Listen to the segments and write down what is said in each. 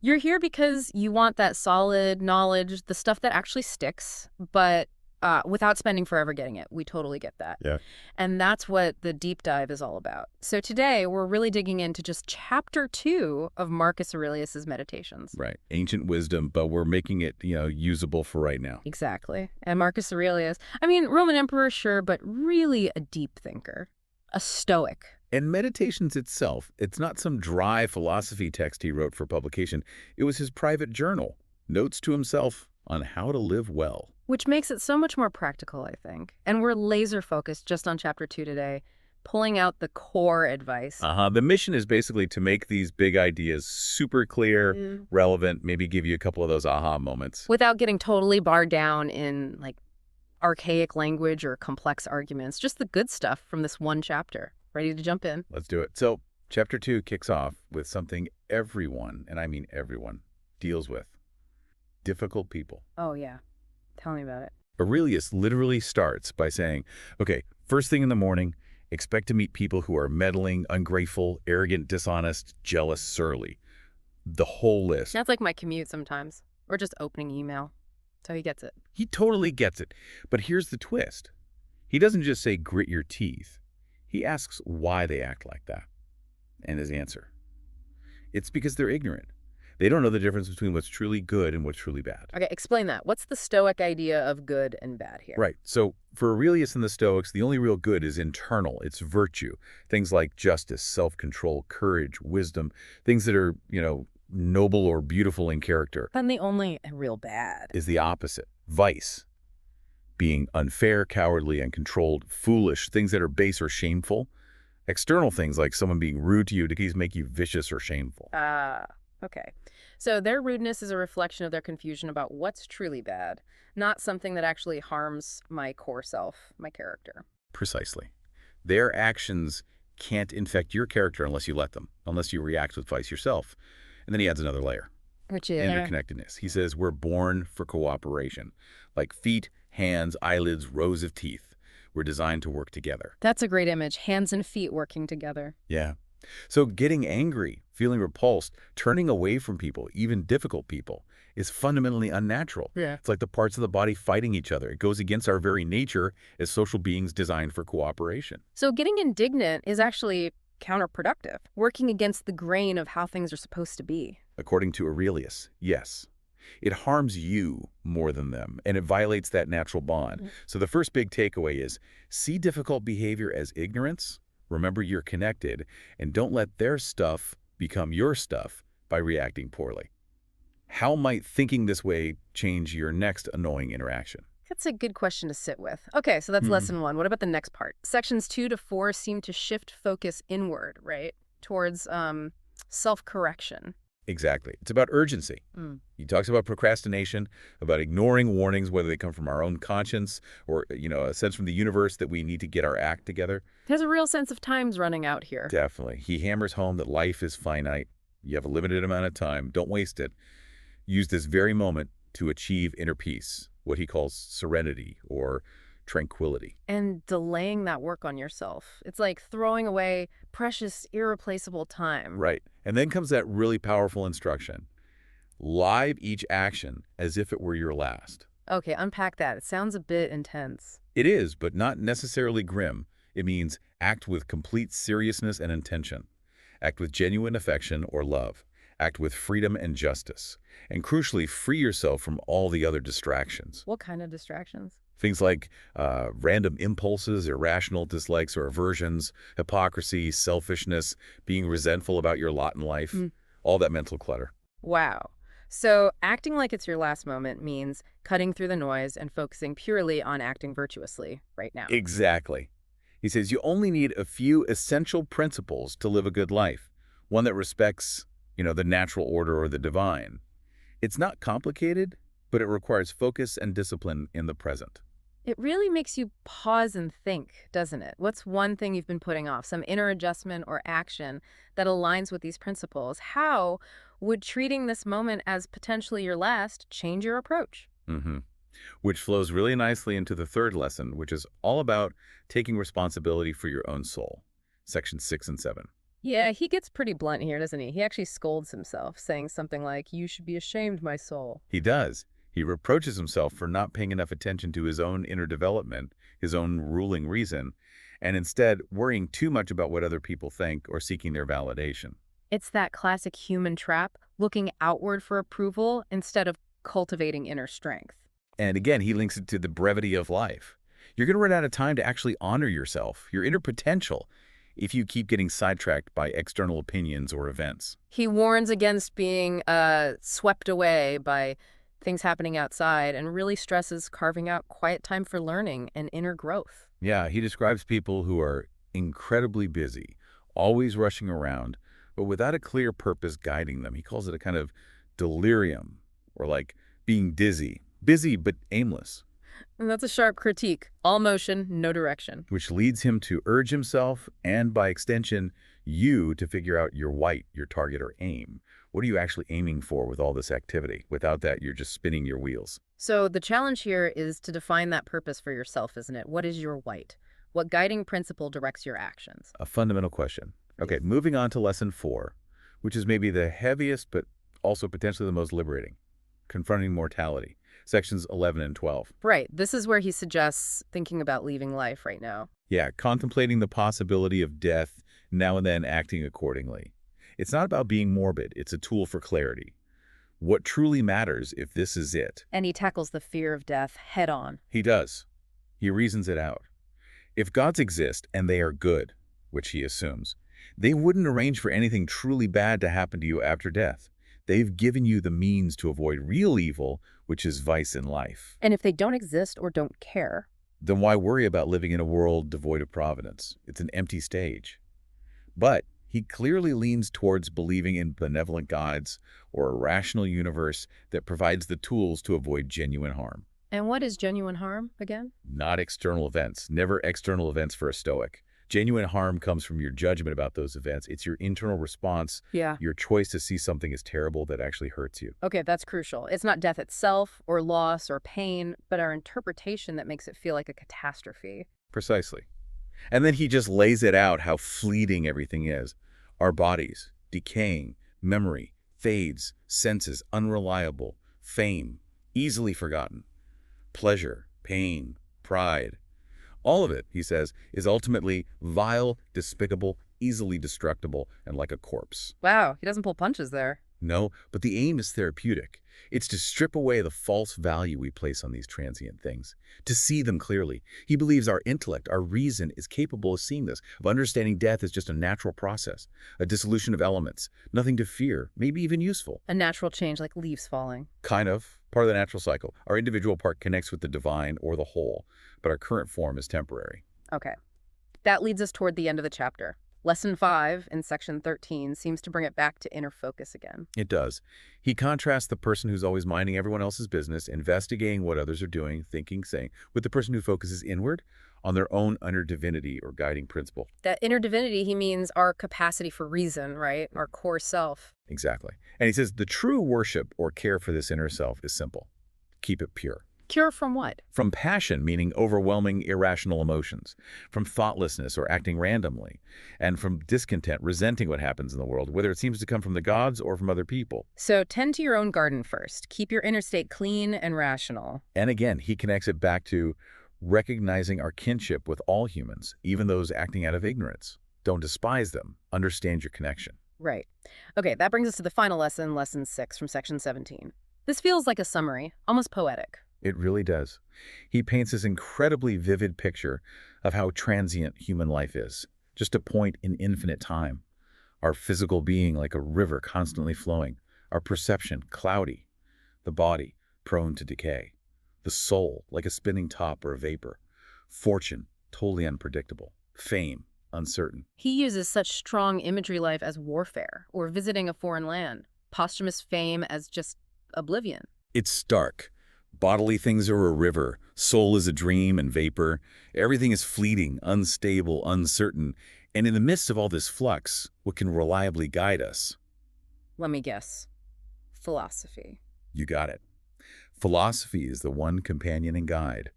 You're here because you want that solid knowledge, the stuff that actually sticks, but without spending forever getting it. We totally get that. Yeah. And that's what the deep dive is all about. So today, we're really digging into just chapter 2 of Marcus Aurelius's Meditations. Right. Ancient wisdom, but we're making it, usable for right now. Exactly. And Marcus Aurelius, I mean, Roman emperor, sure, but really a deep thinker, a Stoic. And Meditations itself, it's not some dry philosophy text he wrote for publication. It was his private journal, notes to himself on how to live well. Which makes it so much more practical, I think. And we're laser focused just on chapter 2 today, pulling out the core advice. The mission is basically to make these big ideas super clear, relevant, maybe give you a couple of those aha moments. Without getting totally bogged down in like archaic language or complex arguments, just the good stuff from this one chapter. Ready to jump in? Let's do it. So chapter 2 kicks off with something everyone, and I mean everyone, deals with. Difficult people. Oh, yeah. Tell me about it. Aurelius literally starts by saying, okay, first thing in the morning, expect to meet people who are meddling, ungrateful, arrogant, dishonest, jealous, surly. The whole list. That's like my commute sometimes, or just opening email. So he gets it. He totally gets it. But here's the twist. He doesn't just say grit your teeth. He asks why they act like that. And his answer. It's because they're ignorant. They don't know the difference between what's truly good and what's truly bad. Okay, explain that. What's the Stoic idea of good and bad here? Right. So for Aurelius and the Stoics, the only real good is internal. It's virtue. Things like justice, self-control, courage, wisdom, things that are, noble or beautiful in character. And the only real bad is the opposite. Vice. Being unfair, cowardly, uncontrolled, foolish, things that are base or shameful. External things like someone being rude to you to make you vicious or shameful. Okay. So their rudeness is a reflection of their confusion about what's truly bad, not something that actually harms my core self, my character. Precisely. Their actions can't infect your character unless you let them, unless you react with vice yourself. And then he adds another layer. Which is? Interconnectedness. He says we're born for cooperation. Like feet, hands, eyelids, rows of teeth. We're designed to work together. That's a great image. Hands and feet working together. Yeah. So getting angry, feeling repulsed, turning away from people, even difficult people, is fundamentally unnatural. Yeah. It's like the parts of the body fighting each other. It goes against our very nature as social beings designed for cooperation. So getting indignant is actually counterproductive, working against the grain of how things are supposed to be. According to Aurelius, yes. It harms you more than them, and it violates that natural bond. So the first big takeaway is, see difficult behavior as ignorance. Remember you're connected, and don't let their stuff become your stuff by reacting poorly. How might thinking this way change your next annoying interaction? That's a good question to sit with. Okay, so that's lesson 1. What about the next part? Sections 2 to 4 seem to shift focus inward, right? Towards self-correction. Exactly. It's about urgency. He talks about procrastination, about ignoring warnings, whether they come from our own conscience or, a sense from the universe that we need to get our act together. There's a real sense of time's running out here. Definitely. He hammers home that life is finite. You have a limited amount of time. Don't waste it. Use this very moment to achieve inner peace, what he calls serenity or tranquility. And delaying that work on yourself. It's like throwing away precious, irreplaceable time. Right. And then comes that really powerful instruction. Live each action as if it were your last. Okay, unpack that. It sounds a bit intense. It is, but not necessarily grim. It means act with complete seriousness and intention. Act with genuine affection or love. Act with freedom and justice. And crucially, free yourself from all the other distractions. What kind of distractions? Things like random impulses, irrational dislikes or aversions, hypocrisy, selfishness, being resentful about your lot in life, all that mental clutter. Wow. So acting like it's your last moment means cutting through the noise and focusing purely on acting virtuously right now. Exactly. He says you only need a few essential principles to live a good life, one that respects, the natural order or the divine. It's not complicated, but it requires focus and discipline in the present. It really makes you pause and think, doesn't it? What's one thing you've been putting off, some inner adjustment or action that aligns with these principles? How would treating this moment as potentially your last change your approach? Which flows really nicely into the third lesson, which is all about taking responsibility for your own soul. Sections 6 and 7. Yeah, he gets pretty blunt here, doesn't he? He actually scolds himself, saying something like, "You should be ashamed, my soul." He does. He reproaches himself for not paying enough attention to his own inner development, his own ruling reason, and instead worrying too much about what other people think or seeking their validation. It's that classic human trap, looking outward for approval instead of cultivating inner strength. And again, he links it to the brevity of life. You're going to run out of time to actually honor yourself, your inner potential, if you keep getting sidetracked by external opinions or events. He warns against being swept away by things happening outside and really stresses carving out quiet time for learning and inner growth. Yeah, he describes people who are incredibly busy, always rushing around, but without a clear purpose guiding them. He calls it a kind of delirium, or like being dizzy. Busy but aimless, And that's a sharp critique. All motion, no direction. which leads him to urge himself and, by extension, you to figure out your white, your target or aim. What are you actually aiming for with all this activity? Without that, you're just spinning your wheels. So the challenge here is to define that purpose for yourself, isn't it? What is your white? What guiding principle directs your actions? A fundamental question. Okay, Yes. moving on to lesson 4, which is maybe the heaviest but also potentially the most liberating. Confronting mortality. Sections 11 and 12. Right. This is where he suggests thinking about leaving life right now. Yeah, contemplating the possibility of death, now and then acting accordingly. It's not about being morbid, it's a tool for clarity. What truly matters if this is it? And he tackles the fear of death head on. He does. He reasons it out. If gods exist and they are good, which he assumes, they wouldn't arrange for anything truly bad to happen to you after death. They've given you the means to avoid real evil, which is vice in life. And if they don't exist or don't care, Then why worry about living in a world devoid of providence? It's an empty stage. But he clearly leans towards believing in benevolent gods or a rational universe that provides the tools to avoid genuine harm. and what is genuine harm again? Not external events, never external events for a Stoic. Genuine harm comes from your judgment about those events. It's your internal response, Yeah. your choice to see something as terrible that actually hurts you. Okay, that's crucial. It's not death itself or loss or pain, but our interpretation that makes it feel like a catastrophe. Precisely. And then he just lays it out how fleeting everything is. Our bodies, decaying, memory, fades, senses, unreliable, fame, easily forgotten, pleasure, pain, pride. All of it, he says, is ultimately vile, despicable, easily destructible, and like a corpse. Wow, he doesn't pull punches there. No, but the aim is therapeutic. It's to strip away the false value we place on these transient things, to see them clearly. He believes our intellect, our reason, is capable of seeing this, of understanding death as just a natural process, a dissolution of elements, nothing to fear, maybe even useful. A natural change like leaves falling. Kind of, part of the natural cycle. Our individual part connects with the divine or the whole, but our current form is temporary. Okay. That leads us toward the end of the chapter. Lesson 5 in section 13 seems to bring it back to inner focus again. It does. He contrasts the person who's always minding everyone else's business, investigating what others are doing, thinking, saying, with the person who focuses inward on their own inner divinity or guiding principle. That inner divinity, he means our capacity for reason, right? Our core self. Exactly. And he says the true worship or care for this inner self is simple. Keep it pure. Cure from what? From passion, meaning overwhelming irrational emotions, from thoughtlessness or acting randomly, and from discontent, resenting what happens in the world, whether it seems to come from the gods or from other people. So tend to your own garden first. Keep your inner state clean and rational. And again, he connects it back to recognizing our kinship with all humans, even those acting out of ignorance. Don't despise them. Understand your connection. Right. Okay, that brings us to the final lesson, lesson 6 from section 17. This feels like a summary, almost poetic. It really does. He paints this incredibly vivid picture of how transient human life is, just a point in infinite time. Our physical being like a river constantly flowing, our perception cloudy, the body prone to decay, the soul like a spinning top or a vapor, fortune totally unpredictable, fame uncertain. He uses such strong imagery life as warfare or visiting a foreign land, posthumous fame as just oblivion. It's stark. Bodily things are a river, soul is a dream and vapor. Everything is fleeting, unstable, uncertain. And in the midst of all this flux, what can reliably guide us? Let me guess. Philosophy. You got it. Philosophy is the one companion and guide.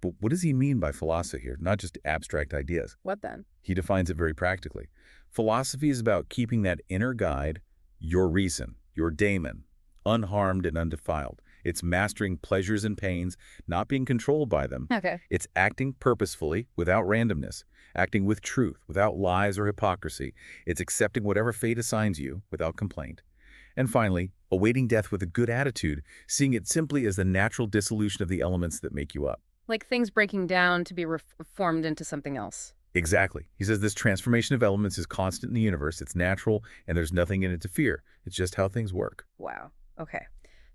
But what does he mean by philosophy here? Not just abstract ideas. What then? He defines it very practically. Philosophy is about keeping that inner guide, your reason, your daemon, unharmed and undefiled. It's mastering pleasures and pains, not being controlled by them. Okay. It's acting purposefully, without randomness, acting with truth, without lies or hypocrisy. It's accepting whatever fate assigns you, without complaint. And finally, awaiting death with a good attitude, seeing it simply as the natural dissolution of the elements that make you up. Like things breaking down to be reformed into something else. Exactly. He says this transformation of elements is constant in the universe, it's natural, and there's nothing in it to fear. It's just how things work. Wow. Okay.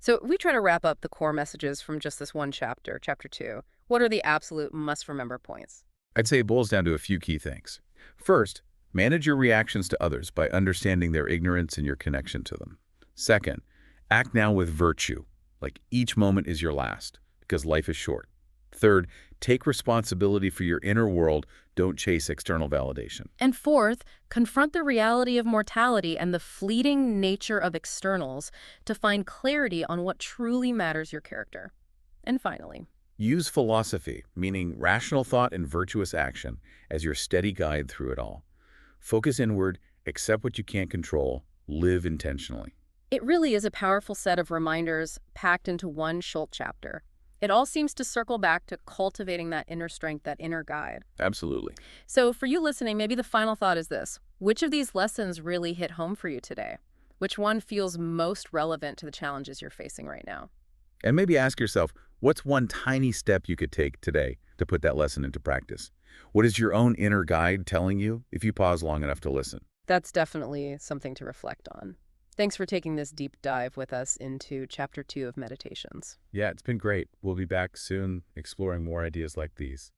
So if we try to wrap up the core messages from just this one chapter, chapter 2, what are the absolute must-remember points? I'd say it boils down to a few key things. First, manage your reactions to others by understanding their ignorance and your connection to them. Second, act now with virtue, like each moment is your last, because life is short. Third, take responsibility for your inner world. Don't chase external validation. And fourth, confront the reality of mortality and the fleeting nature of externals to find clarity on what truly matters your character. And finally, Use philosophy, meaning rational thought and virtuous action, as your steady guide through it all. Focus inward, accept what you can't control, live intentionally. it really is a powerful set of reminders packed into one short chapter. It all seems to circle back to cultivating that inner strength, that inner guide. Absolutely. So for you listening, maybe the final thought is this. Which of these lessons really hit home for you today? Which one feels most relevant to the challenges you're facing right now? And maybe ask yourself, what's one tiny step you could take today to put that lesson into practice? What is your own inner guide telling you if you pause long enough to listen? That's definitely something to reflect on. Thanks for taking this deep dive with us into Chapter 2 of Meditations. Yeah, it's been great. We'll be back soon exploring more ideas like these.